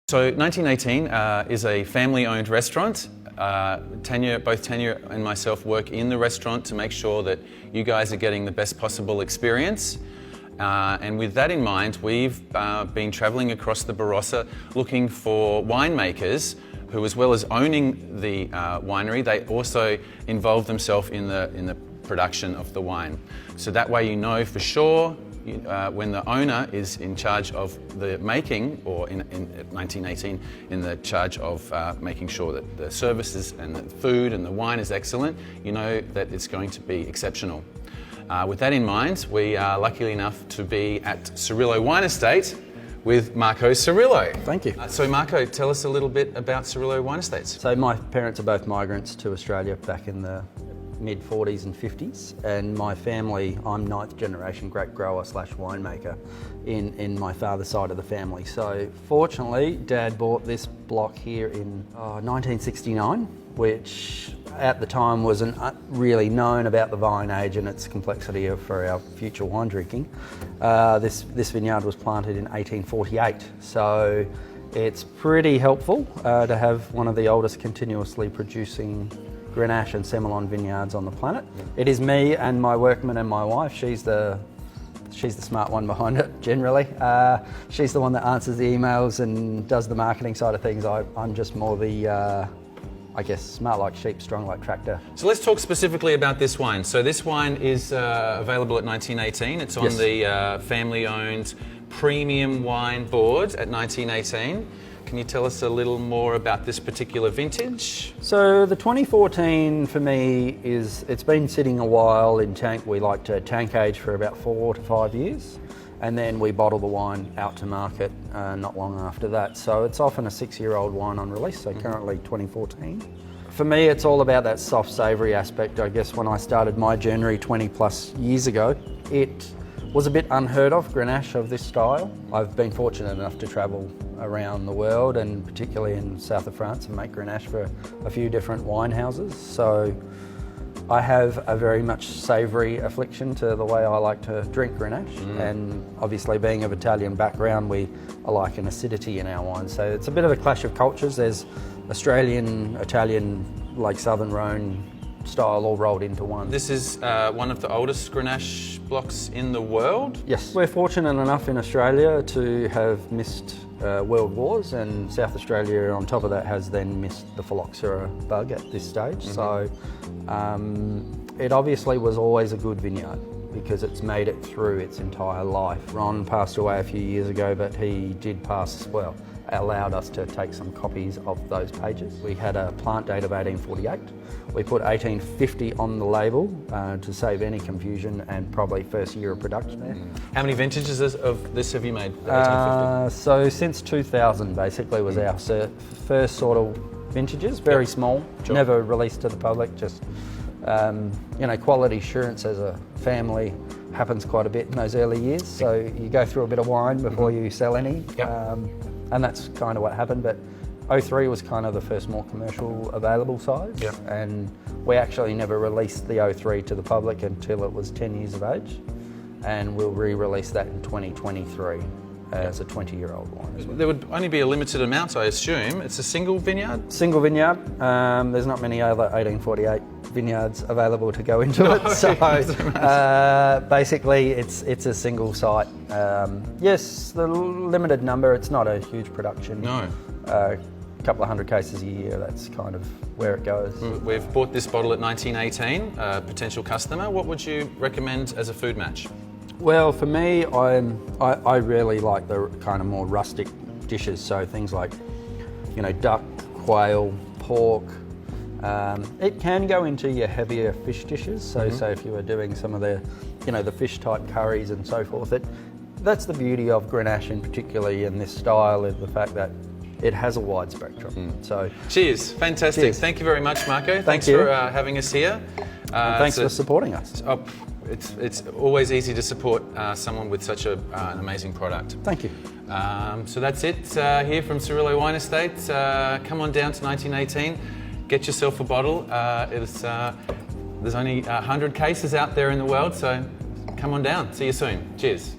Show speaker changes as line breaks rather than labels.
So 1918 is a family-owned restaurant. Both Tanya and myself work in the restaurant to make sure that you guys are getting the best possible experience. And with that in mind, we've been travelling across the Barossa looking for winemakers who, as well as owning the winery, they also involve themselves in the production of the wine. So that way you know for sure when the owner is in charge of the making, or in 1918 in the charge of making sure that the services and the food and the wine is excellent, you know that it's going to be exceptional. With that in mind, we are lucky enough to be at Cirillo Wine Estate with Marco Cirillo.
Thank you.
So Marco, tell us a little bit about Cirillo Wine Estates.
So my parents are both migrants to Australia back in the mid-40s and 50s, and my family, I'm ninth generation grape grower / winemaker in my father's side of the family. So fortunately, Dad bought this block here in 1969, which at the time wasn't really known about the vine age and its complexity for our future wine drinking. This vineyard was planted in 1848, so it's pretty helpful to have one of the oldest continuously producing Grenache and Semillon vineyards on the planet. It is me and my workman and my wife. She's the smart one behind it generally. She's the one that answers the emails and does the marketing side of things. I'm just more the I guess smart like sheep, strong like tractor.
So let's talk specifically about this wine. So this wine is available at 1918. It's on
Yes.
the family-owned premium wine board at 1918. Can you tell us a little more about this particular vintage?
So the 2014 for me it's been sitting a while in tank. We like to tank age for about 4 to 5 years, and then we bottle the wine out to market not long after that. So it's often a 6-year-old wine on release, so currently 2014. For me, it's all about that soft, savoury aspect. I guess when I started my journey 20 plus years ago, it was a bit unheard of, Grenache of this style. I've been fortunate enough to travel around the world, and particularly in south of France, and make Grenache for a few different wine houses. So I have a very much savoury affliction to the way I like to drink Grenache. And obviously being of Italian background, we are like an acidity in our wine. So it's a bit of a clash of cultures. There's Australian, Italian, like Southern Rhone style all rolled into one.
This is one of the oldest Grenache blocks in the world?
Yes. We're fortunate enough in Australia to have missed world wars, and South Australia on top of that has then missed the phylloxera bug at this stage. So it obviously was always a good vineyard because it's made it through its entire life. Ron passed away a few years ago, but he did pass as well. Allowed us to take some copies of those pages. We had a plant date of 1848. We put 1850 on the label to save any confusion, and probably first year of production there.
How many vintages of this have you made? 1850?
So since 2000 basically was our first sort of vintages, very small, never released to the public, just quality assurance as a family happens quite a bit in those early years, so you go through a bit of wine before you sell any. And that's kind of what happened, but 03 was kind of the first more commercial available size. And we actually never released the 03 to the public until it was 10 years of age, and we'll re-release that in 2023 as a 20-year-old wine as well.
There would only be a limited amount, I assume. It's a single vineyard?
Single vineyard. There's not many other 1848 vineyards available to go into it, so basically it's a single site. Yes, the limited number, it's not a huge production.
No.
A couple of hundred cases a year, that's kind of where it goes.
We've bought this bottle at 1918, a potential customer. What would you recommend as a food match?
Well, for me, I really like the kind of more rustic dishes, so things like, duck, quail, pork. It can go into your heavier fish dishes, so if you were doing some of the, the fish type curries and so forth. That's the beauty of Grenache, in particularly in this style, is the fact that it has a wide spectrum. So,
cheers, fantastic.
Cheers.
Thank you very much, Marco.
Thanks for
having us here.
Thanks for supporting us.
It's always easy to support someone with such an amazing product.
Thank you.
So that's it here from Cirillo Wine Estate. Come on down to 1918, get yourself a bottle. There's only 100 cases out there in the world, so come on down. See you soon. Cheers.